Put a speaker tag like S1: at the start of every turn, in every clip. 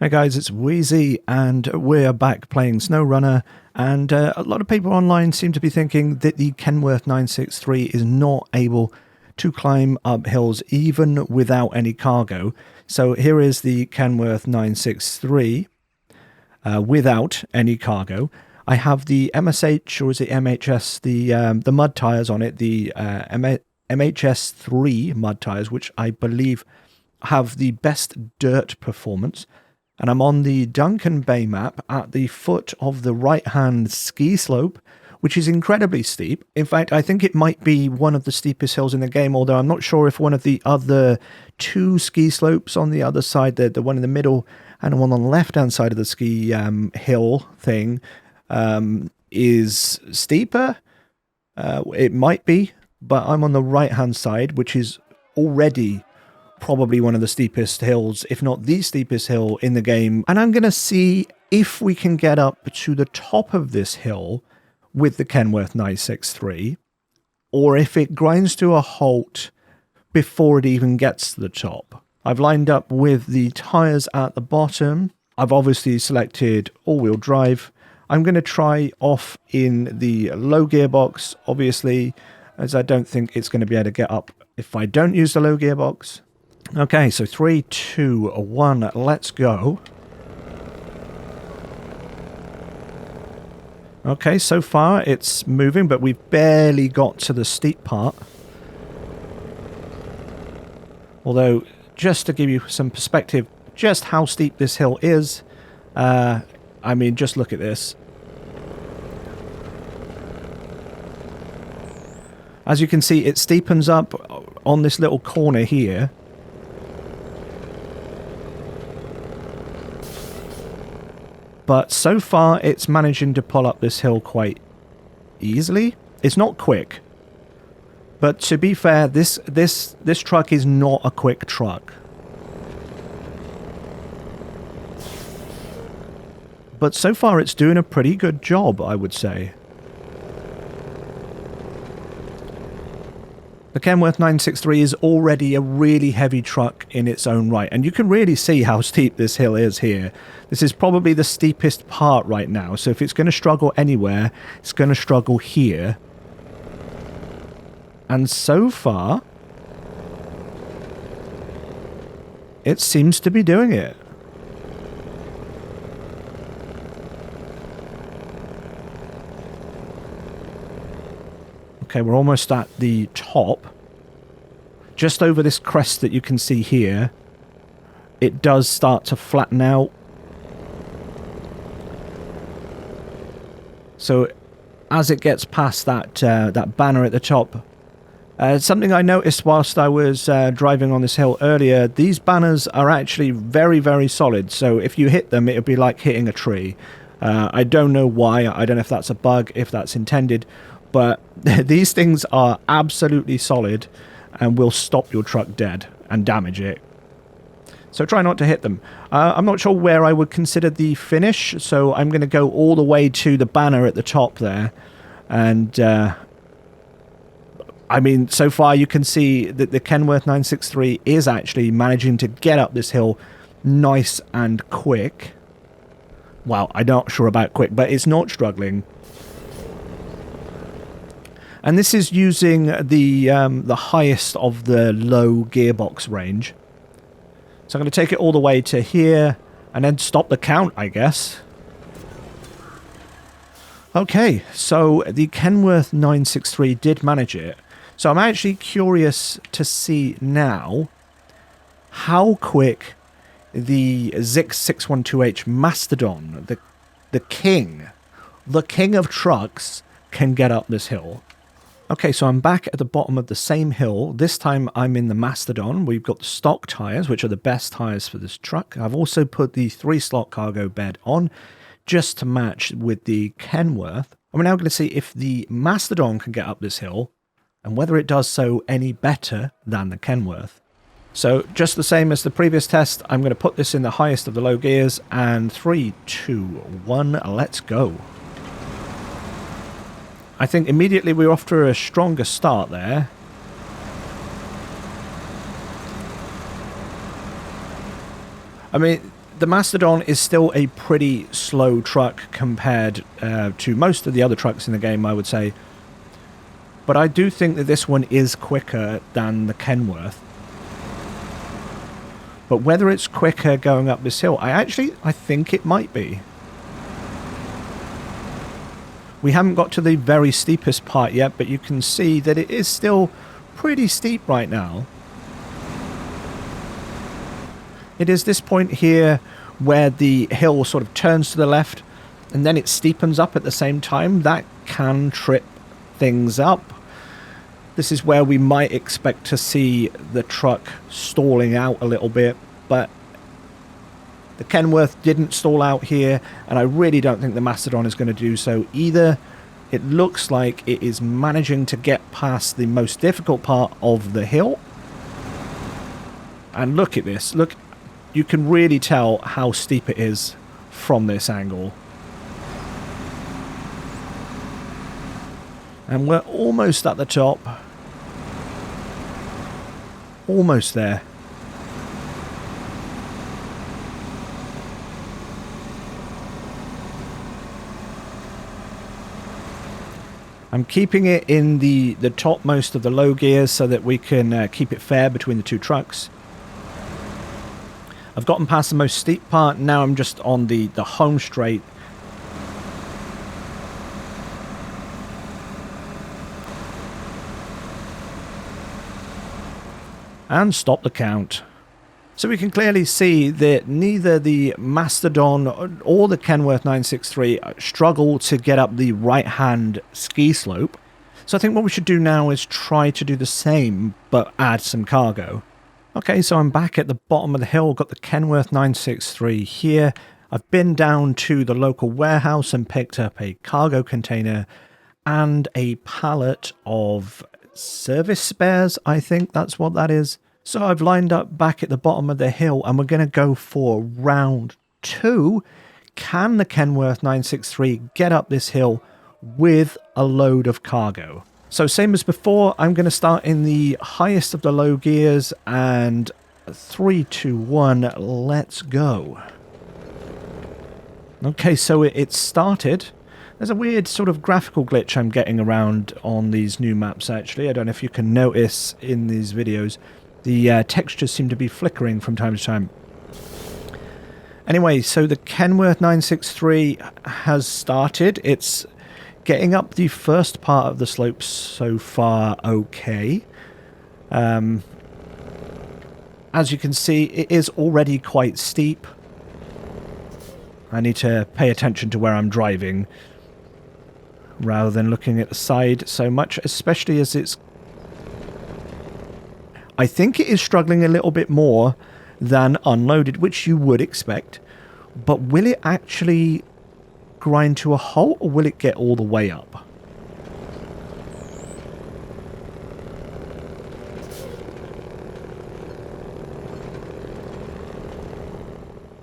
S1: Hey guys, it's Wheezy, and we're back playing SnowRunner, and a lot of people online seem to be thinking that the Kenworth 963 is not able to climb up hills even without any cargo. So here is the Kenworth 963 without any cargo. I have the MSH, or is it MHS, the mud tyres on it, the MHS3 mud tyres, which I believe have the best dirt performance. And I'm on the Duncan Bay map at the foot of the right-hand ski slope, which is incredibly steep. In fact, I think it might be one of the steepest hills in the game, although I'm not sure if one of the other two ski slopes on the other side, the one in the middle and the one on the left-hand side of the ski hill thing, is steeper. It might be, but I'm on the right-hand side, which is already probably one of the steepest hills, if not the steepest hill in the game. And I'm going to see if we can get up to the top of this hill with the Kenworth 963, or if it grinds to a halt before it even gets to the top. I've lined up with the tyres at the bottom. I've obviously selected all-wheel drive. I'm going to try off in the low gearbox, obviously, as I don't think it's going to be able to get up if I don't use the low gearbox. Okay, so 3, 2, 1, let's go. Okay, so far it's moving, but we've barely got to the steep part. Although, just to give you some perspective, just how steep this hill is, I mean, just look at this. As you can see, it steepens up on this little corner here. But so far, it's managing to pull up this hill quite easily. It's not quick. But to be fair, this truck is not a quick truck. But so far, it's doing a pretty good job, I would say. The Kenworth 963 is already a really heavy truck in its own right, and you can really see how steep this hill is here. This is probably the steepest part right now, so if it's going to struggle anywhere, it's going to struggle here. And so far, it seems to be doing it. Okay, we're almost at the top. Just over this crest that you can see here, it does start to flatten out. So as it gets past that that banner at the top, something I noticed whilst I was driving on this hill earlier, these banners are actually very, very solid. So if you hit them, it would be like hitting a tree. I don't know why. I don't know if that's a bug, if that's intended. But these things are absolutely solid and will stop your truck dead and damage it. So try not to hit them. I'm not sure where I would consider the finish, so I'm going to go all the way to the banner at the top there. And, I mean, so far you can see that the Kenworth 963 is actually managing to get up this hill nice and quick. Well, I'm not sure about quick, but it's not struggling. And this is using the highest of the low gearbox range. So I'm going to take it all the way to here and then stop the count, I guess. Okay, so the Kenworth 963 did manage it. So I'm actually curious to see now how quick the Zix 612H Mastodon, the king of trucks, can get up this hill. Okay, so I'm back at the bottom of the same hill. This time I'm in the Mastodon. We've got the stock tyres, which are the best tyres for this truck. I've also put the 3-slot cargo bed on just to match with the Kenworth. And we're now going to see if the Mastodon can get up this hill and whether it does so any better than the Kenworth. So just the same as the previous test, I'm going to put this in the highest of the low gears, and 3, 2, 1, let's go. I think immediately we're off to a stronger start there. I mean, The Mastodon is still a pretty slow truck compared to most of the other trucks in the game, I would say. But I do think that this one is quicker than the Kenworth. But whether it's quicker going up this hill, I think it might be. We haven't got to the very steepest part yet, but you can see that it is still pretty steep right now. It is this point here where the hill sort of turns to the left and then it steepens up at the same time. That can trip things up. This is where we might expect to see the truck stalling out a little bit, but the Kenworth didn't stall out here, and I really don't think the Mastodon is going to do so either. It looks like it is managing to get past the most difficult part of the hill. And look at this. Look, you can really tell how steep it is from this angle. And we're almost at the top. Almost there. I'm keeping it in the topmost of the low gears so that we can keep it fair between the two trucks. I've gotten past the most steep part, now I'm just on the home straight. And stop the count. So we can clearly see that neither the Mastodon or the Kenworth 963 struggle to get up the right-hand ski slope. So I think what we should do now is try to do the same, but add some cargo. Okay, so I'm back at the bottom of the hill, got the Kenworth 963 here. I've been down to the local warehouse and picked up a cargo container and a pallet of service spares, I think that's what that is. So I've lined up back at the bottom of the hill and we're going to go for round 2. Can the Kenworth 963 get up this hill with a load of cargo? So same as before, I'm going to start in the highest of the low gears and 3, 2, 1, let's go. Okay, so it started. There's a weird sort of graphical glitch I'm getting around on these new maps actually. I don't know if you can notice in these videos. The textures seem to be flickering from time to time. Anyway, so the Kenworth 963 has started. It's getting up the first part of the slope so far okay. As you can see, it is already quite steep. I need to pay attention to where I'm driving rather than looking at the side so much, especially as it's... I think it is struggling a little bit more than unloaded, which you would expect. But will it actually grind to a halt, or will it get all the way up?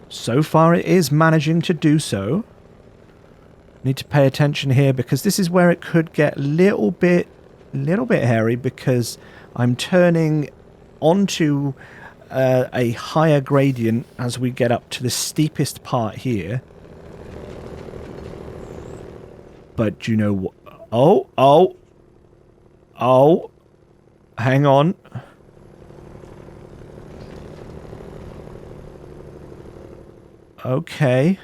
S1: So far it is managing to do so. Need to pay attention here because this is where it could get a little bit hairy because I'm turning onto a higher gradient as we get up to the steepest part here. But you know what? Oh, hang on. Okay.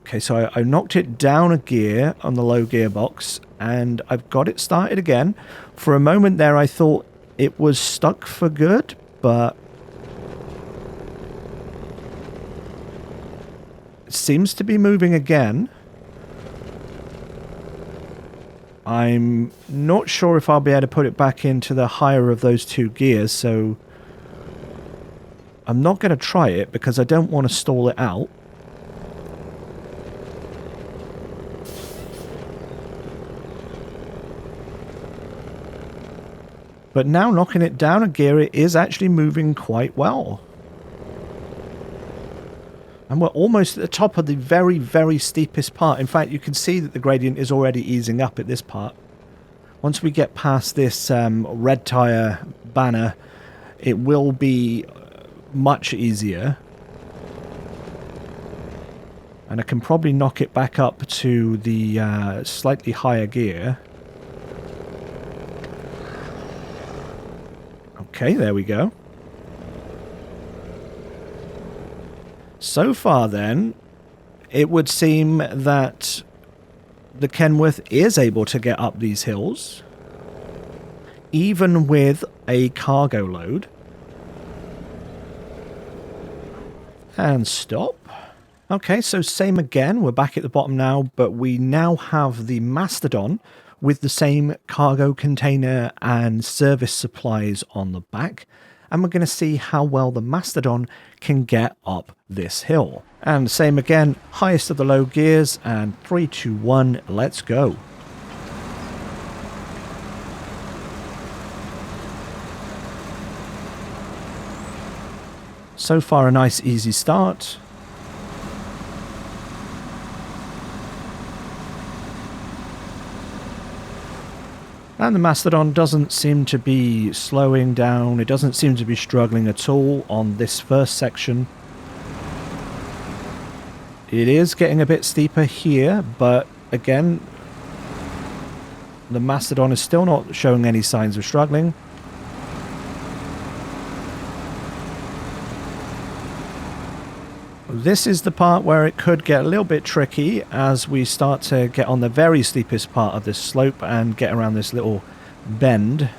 S1: Okay, so I knocked it down a gear on the low gearbox, and I've got it started again. For a moment there, I thought it was stuck for good, but it seems to be moving again. I'm not sure if I'll be able to put it back into the higher of those two gears, so I'm not going to try it because I don't want to stall it out. But now knocking it down a gear, it is actually moving quite well. And we're almost at the top of the very, very steepest part. In fact, you can see that the gradient is already easing up at this part. Once we get past this red tyre banner, it will be much easier. And I can probably knock it back up to the slightly higher gear. Okay, there we go. So far then, it would seem that the Kenworth is able to get up these hills, even with a cargo load. And stop. Okay, so same again, we're back at the bottom now, but we now have the Mastodon with the same cargo container and service supplies on the back. And we're going to see how well the Mastodon can get up this hill. And same again, highest of the low gears, and 3, 2, 1, let's go. So far a nice easy start. And the Mastodon doesn't seem to be slowing down, it doesn't seem to be struggling at all on this first section. It is getting a bit steeper here, but again, the Mastodon is still not showing any signs of struggling. This is the part where it could get a little bit tricky as we start to get on the very steepest part of this slope and get around this little bend.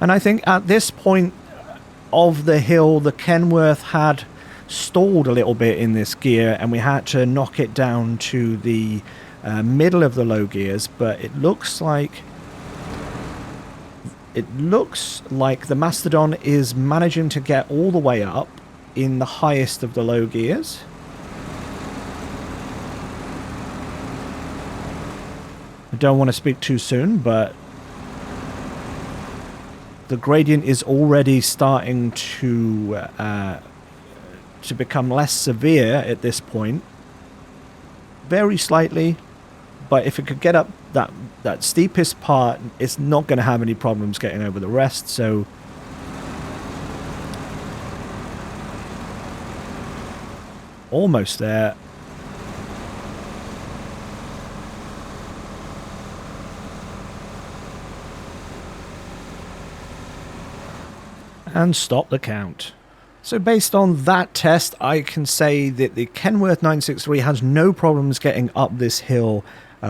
S1: And I think at this point of the hill, the Kenworth had stalled a little bit in this gear and we had to knock it down to the middle of the low gears, but it looks like the Mastodon is managing to get all the way up in the highest of the low gears. I don't want to speak too soon, but the gradient is already starting to become less severe at this point. Very slightly, but if it could get up that steepest part, it's not going to have any problems getting over the rest, so almost there. And stop the count. So based on that test, I can say that the Kenworth 963 has no problems getting up this hill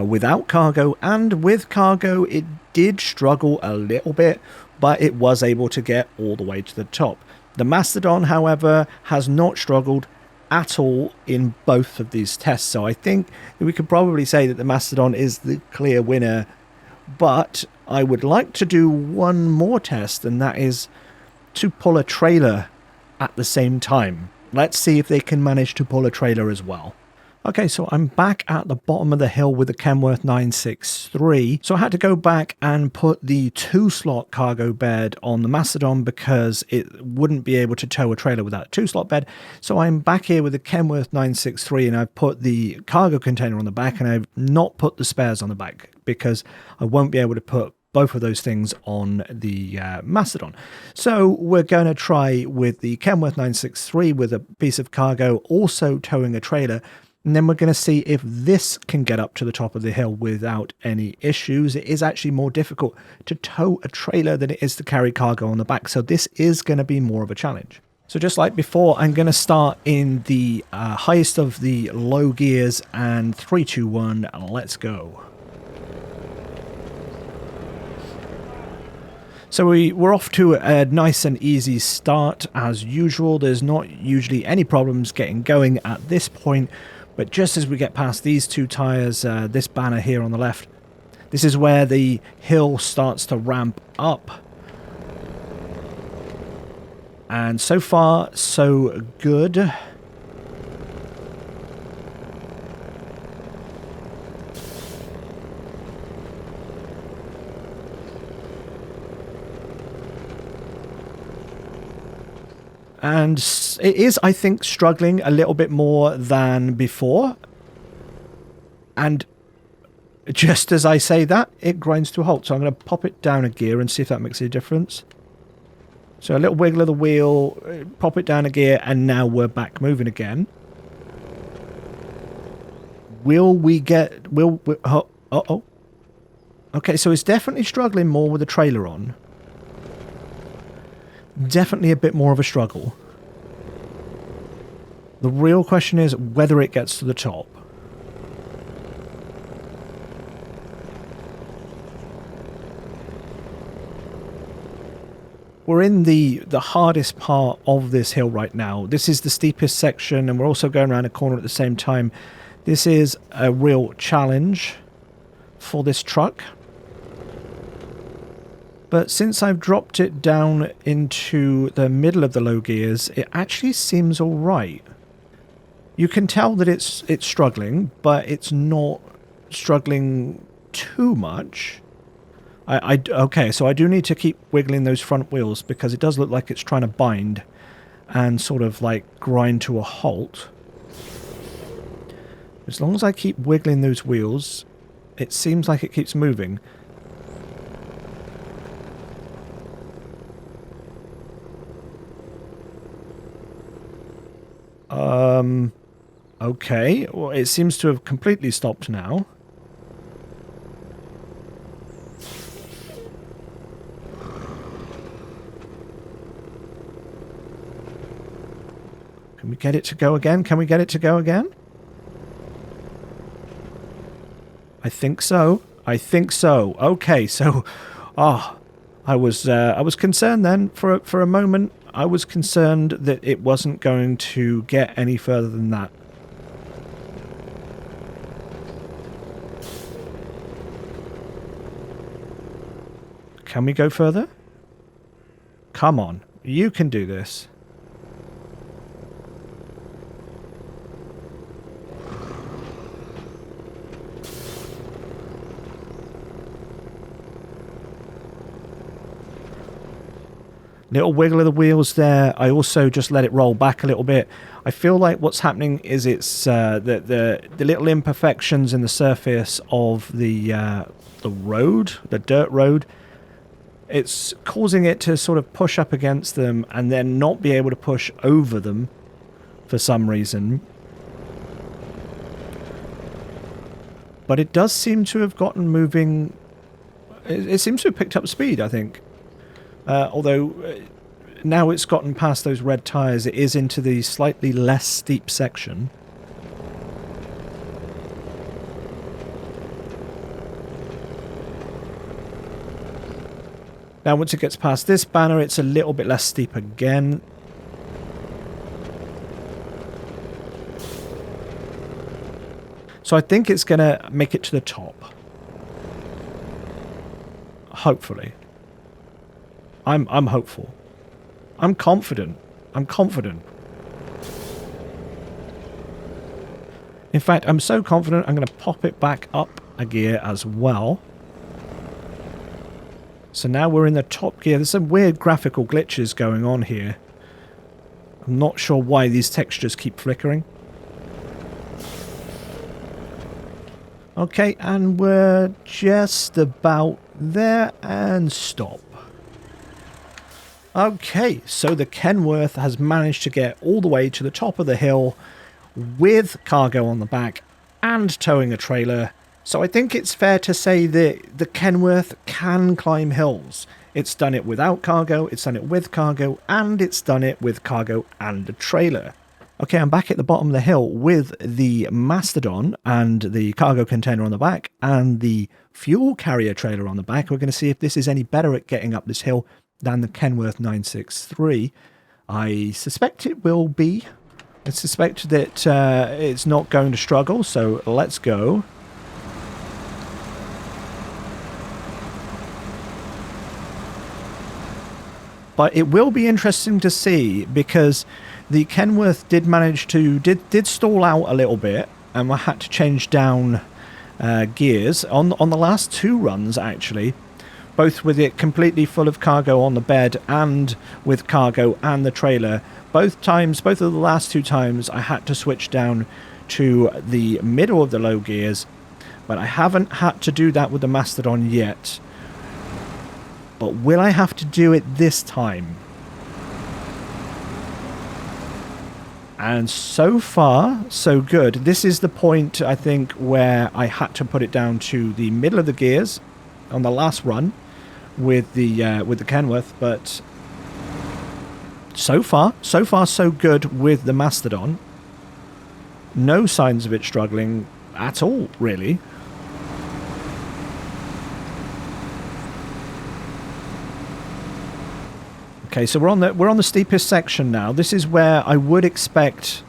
S1: without cargo, and with cargo it did struggle a little bit, but it was able to get all the way to the top. The Mastodon, however, has not struggled at all in both of these tests, so I think we could probably say that the Mastodon is the clear winner, but I would like to do one more test, and that is to pull a trailer at the same time. Let's see if they can manage to pull a trailer as well. Okay, so I'm back at the bottom of the hill with the Kenworth 963. So I had to go back and put the 2-slot cargo bed on the Mastodon because it wouldn't be able to tow a trailer without a 2-slot bed. So I'm back here with the Kenworth 963 and I've put the cargo container on the back and I've not put the spares on the back because I won't be able to put both of those things on the Mastodon. So we're going to try with the Kenworth 963 with a piece of cargo also towing a trailer. And then we're going to see if this can get up to the top of the hill without any issues. It is actually more difficult to tow a trailer than it is to carry cargo on the back. So this is going to be more of a challenge. So just like before, I'm going to start in the highest of the low gears and 3, 2, 1, and let's go. So we're off to a nice and easy start as usual. There's not usually any problems getting going at this point. But just as we get past these two tyres, this banner here on the left, this is where the hill starts to ramp up. And so far, so good. And it is, I think, struggling a little bit more than before. And Just as I say that, it grinds to a halt. So I'm going to pop it down a gear and see if that makes any difference. So a little wiggle of the wheel, pop it down a gear, and now we're back moving again. Will we get... Uh-oh. Okay, so it's definitely struggling more with the trailer on. Definitely a bit more of a struggle. The real question is whether it gets to the top. We're in the hardest part of this hill right now. This is the steepest section, and we're also going around a corner at the same time. This is a real challenge for this truck. But since I've dropped it down into the middle of the low gears, it actually seems alright. You can tell that it's struggling, but it's not struggling too much. Okay, so I do need to keep wiggling those front wheels because it does look like it's trying to bind and sort of like grind to a halt. As long as I keep wiggling those wheels, it seems like it keeps moving. Okay, well, it seems to have completely stopped now. Can we get it to go again? Can we get it to go again? I think so. I think so. Okay, so... I was concerned then. For a moment, I was concerned that it wasn't going to get any further than that. Can we go further? Come on. You can do this. Little wiggle of the wheels there. I also just let it roll back a little bit. I feel like what's happening is it's the little imperfections in the surface of the road, the dirt road. It's causing it to sort of push up against them and then not be able to push over them for some reason. But it does seem to have gotten moving. It seems to have picked up speed, I think. Although now it's gotten past those red tyres, it is into the slightly less steep section. Now once it gets past this banner, it's a little bit less steep again. So I think it's going to make it to the top. Hopefully. I'm hopeful. I'm confident. I'm confident. In fact, I'm so confident I'm going to pop it back up a gear as well. So now we're in the top gear. There's some weird graphical glitches going on here. I'm not sure why these textures keep flickering. Okay, and we're just about there and stop. Okay, so the Kenworth has managed to get all the way to the top of the hill with cargo on the back and towing a trailer. So I think it's fair to say that the Kenworth can climb hills. It's done it without cargo, it's done it with cargo, and it's done it with cargo and a trailer. Okay, I'm back at the bottom of the hill with the Mastodon and the cargo container on the back and the fuel carrier trailer on the back. We're going to see if this is any better at getting up this hill than the Kenworth 963. I suspect it will be. I suspect that it's not going to struggle, so let's go. But it will be interesting to see because the Kenworth did manage to did stall out a little bit, and I had to change down gears on the last two runs actually, both with it completely full of cargo on the bed and with cargo and the trailer. Both of the last two times I had to switch down to the middle of the low gears. But I haven't had to do that with the Mastodon yet. But will I have to do it this time? And so far, so good. This is the point, I think, where I had to put it down to the middle of the gears on the last run with the Kenworth. But so far, so good with the Mastodon. No signs of it struggling at all, really. Okay, so we're on the steepest section now. This is where I would expect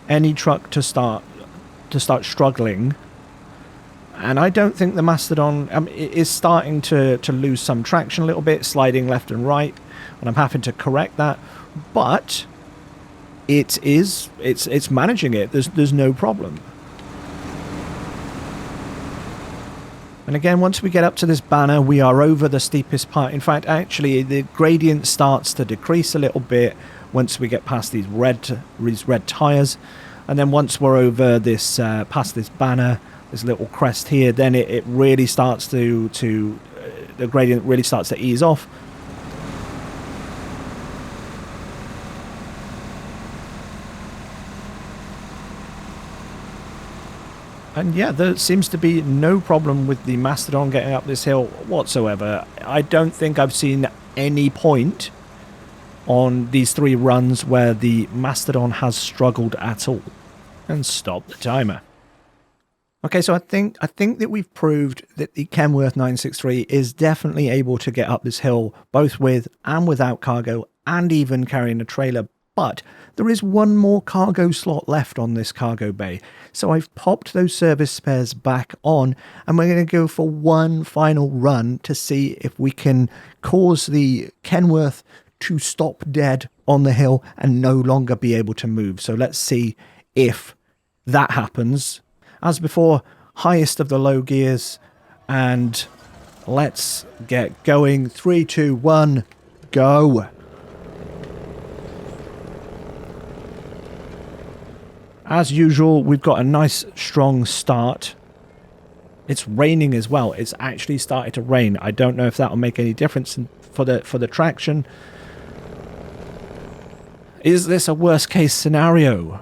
S1: any truck to start struggling, and I don't think the Mastodon is starting to lose some traction a little bit, sliding left and right, and I'm having to correct that. But it's managing it. There's no problem. And again, once we get up to this banner, we are over the steepest part. In fact, actually, the gradient starts to decrease a little bit once we get past these red tires. And then once we're over this, past this banner, this little crest here, then it really starts the gradient really starts to ease off. And yeah, there seems to be no problem with the Mastodon getting up this hill whatsoever. I don't think I've seen any point on these 3 runs where the Mastodon has struggled at all. And stop the timer. Okay, so I think that we've proved that the Kenworth 963 is definitely able to get up this hill, both with and without cargo, and even carrying a trailer. But there is one more cargo slot left on this cargo bay. So I've popped those service spares back on, and we're going to go for one final run to see if we can cause the Kenworth to stop dead on the hill and no longer be able to move. So let's see if that happens. As before, highest of the low gears, and let's get going. 3, 2, 1, go. As usual, we've got a nice strong start. It's raining as well. It's actually started to rain. I don't know if that'll make any difference for the traction. Is this a worst case scenario?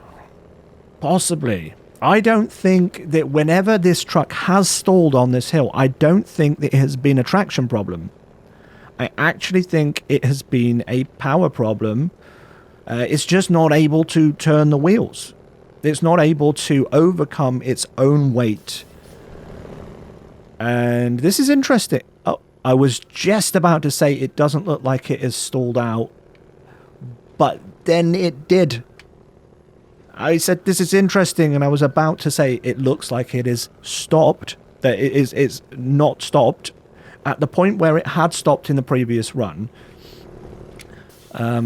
S1: Possibly. I don't think that whenever this truck has stalled on this hill, I don't think that it has been a traction problem. I actually think it has been a power problem. It's just not able to turn the wheels. It's not able to overcome its own weight. And this is interesting. Oh, I was just about to say it doesn't look like it is stalled out. But then it did. I said this is interesting, and I was about to say it looks like it is stopped. That it's not stopped at the point where it had stopped in the previous run.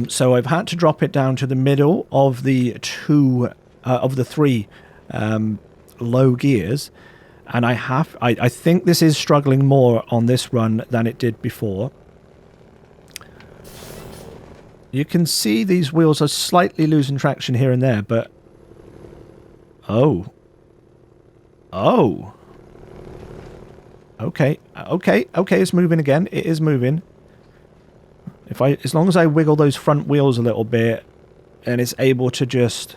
S1: So I've had to drop it down to the middle of the 3 low gears, and I think this is struggling more on this run than it did before. You can see these wheels are slightly losing traction here and there, but oh, okay, it's moving again. It is moving. As long as I wiggle those front wheels a little bit, and it's able to just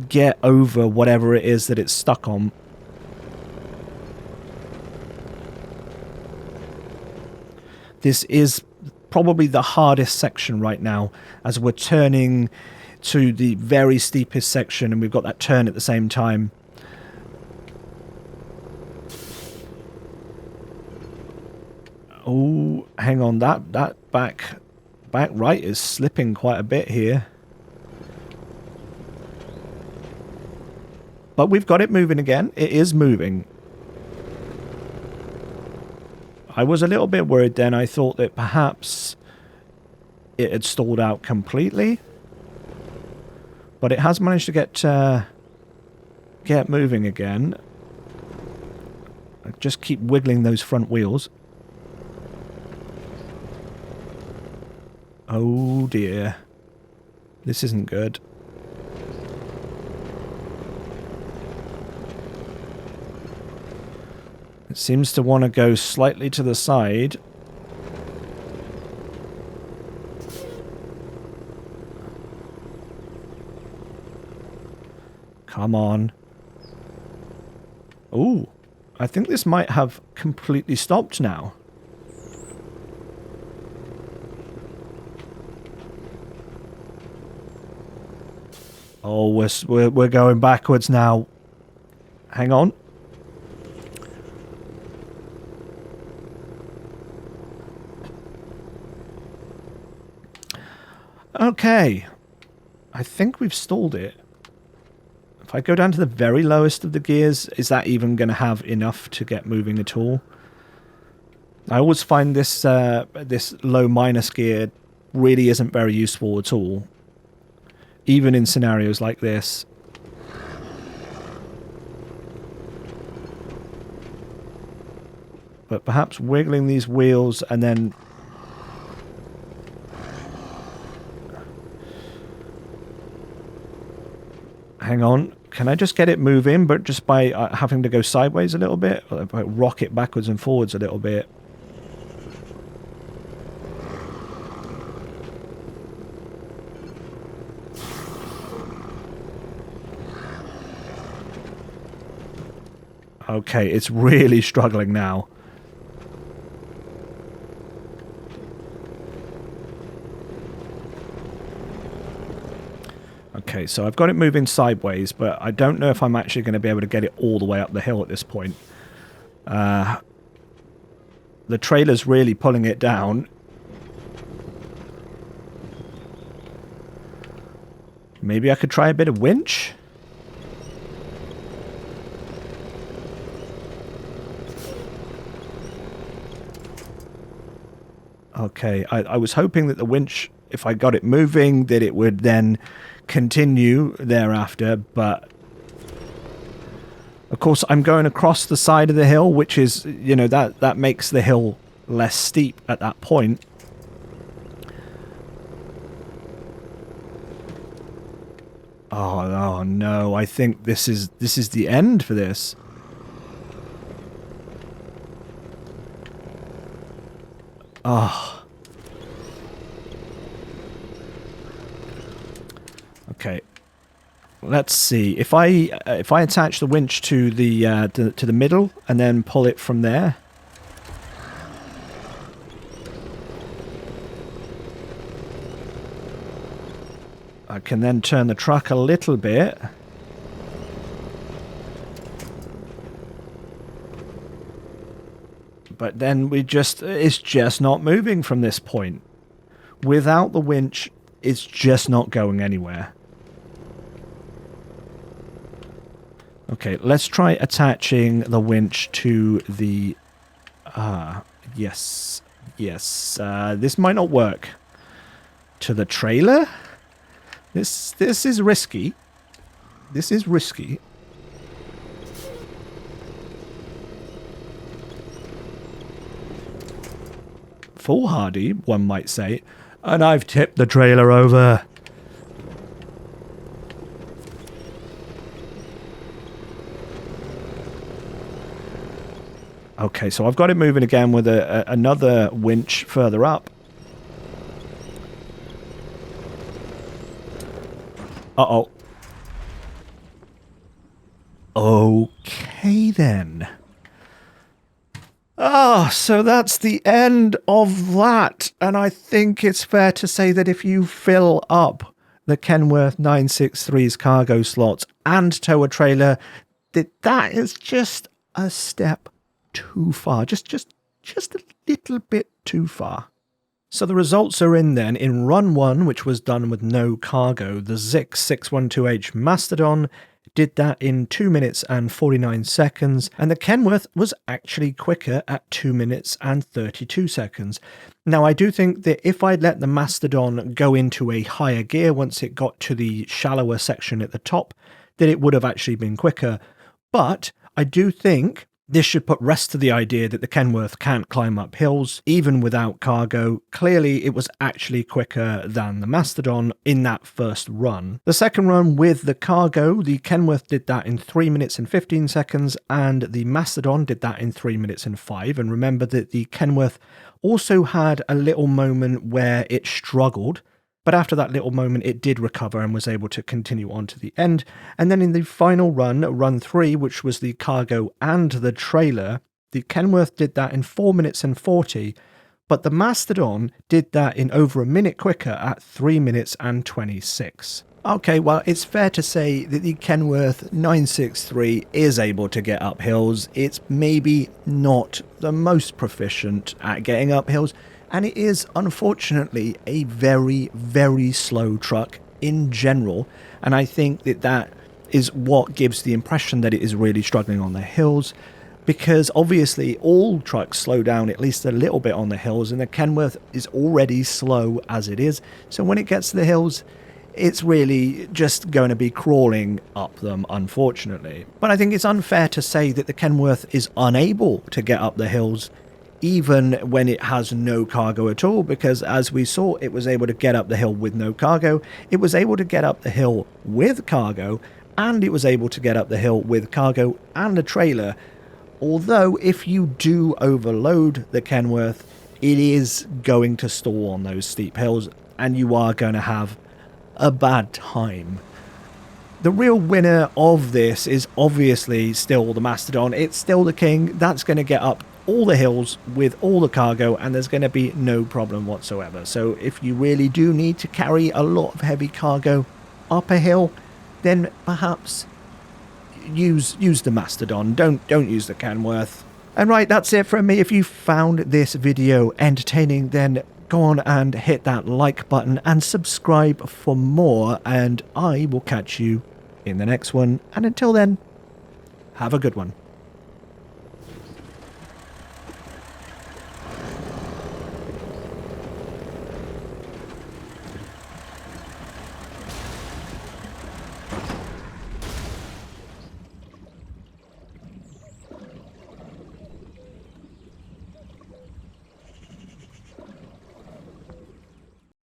S1: get over whatever it is that it's stuck on. This is probably the hardest section right now, as we're turning to the very steepest section, and we've got that turn at the same time. Oh, hang on, that back right is slipping quite a bit here. But we've got it moving again. It is moving. I was a little bit worried then. I thought that perhaps it had stalled out completely. But it has managed to get moving again. I just keep wiggling those front wheels. Oh dear. This isn't good. It seems to want to go slightly to the side. Come on. Ooh, I think this might have completely stopped now. Oh, we're going backwards now. Hang on. Okay. I think we've stalled it. If I go down to the very lowest of the gears, is that even going to have enough to get moving at all? I always find this this low minus gear really isn't very useful at all. Even in scenarios like this. But perhaps wiggling these wheels and then... Hang on. Can I just get it moving, but just by having to go sideways a little bit? Or rock it backwards and forwards a little bit? Okay, it's really struggling now. Okay, so I've got it moving sideways, but I don't know if I'm actually going to be able to get it all the way up the hill at this point. The trailer's really pulling it down. Maybe I could try a bit of winch? Okay, I was hoping that the winch, if I got it moving, that it would then continue thereafter, but of course I'm going across the side of the hill, which is, you know, that makes the hill less steep at that point. Oh no, I think this is the end for this. Oh. Okay. Let's see. If I attach the winch to the middle and then pull it from there. I can then turn the truck a little bit. But then it's just not moving from this point. Without the winch, it's just not going anywhere. Okay, let's try attaching the winch to the... yes. This might not work. To the trailer? This is risky. This is risky. Foolhardy, one might say. And I've tipped the trailer over. Okay, so I've got it moving again with another winch further up. Uh-oh. Okay, then. Ah, so that's the end of that. And I think it's fair to say that if you fill up the Kenworth 963's cargo slots and tow a trailer, that is just a step too far. Just a little bit too far. So the results are in then. In run 1, which was done with no cargo, the Zix 612H Mastodon did that in 2 minutes and 49 seconds, and the Kenworth was actually quicker at 2 minutes and 32 seconds. Now, I do think that if I'd let the Mastodon go into a higher gear once it got to the shallower section at the top, that it would have actually been quicker. But I do think This should put rest to the idea that the Kenworth can't climb up hills, even without cargo. Clearly, it was actually quicker than the Mastodon in that first run. The second run with the cargo, the Kenworth did that in 3 minutes and 15 seconds, and the Mastodon did that in 3 minutes and 5. And remember that the Kenworth also had a little moment where it struggled. But after that little moment, it did recover and was able to continue on to the end. And then in the final run, run 3, which was the cargo and the trailer, the Kenworth did that in 4 minutes and 40, but the Mastodon did that in over a minute quicker at 3 minutes and 26. Okay, well, it's fair to say that the Kenworth 963 is able to get up hills. It's maybe not the most proficient at getting up hills, and it is, unfortunately, a very, very slow truck in general. And I think that that is what gives the impression that it is really struggling on the hills. Because obviously all trucks slow down at least a little bit on the hills, and the Kenworth is already slow as it is. So when it gets to the hills, it's really just going to be crawling up them, unfortunately. But I think it's unfair to say that the Kenworth is unable to get up the hills even when it has no cargo at all, because as we saw, it was able to get up the hill with no cargo, it was able to get up the hill with cargo, and it was able to get up the hill with cargo and a trailer. Although if you do overload the Kenworth, it is going to stall on those steep hills, and you are going to have a bad time. The real winner of this is obviously still the Mastodon. It's still the king. That's going to get up all the hills with all the cargo, and there's going to be no problem whatsoever. So if you really do need to carry a lot of heavy cargo up a hill, then perhaps use the Mastodon. Don't use the Kenworth. And right, that's it from me. If you found this video entertaining, then go on and hit that like button and subscribe for more, and I will catch you in the next one. And until then, have a good one.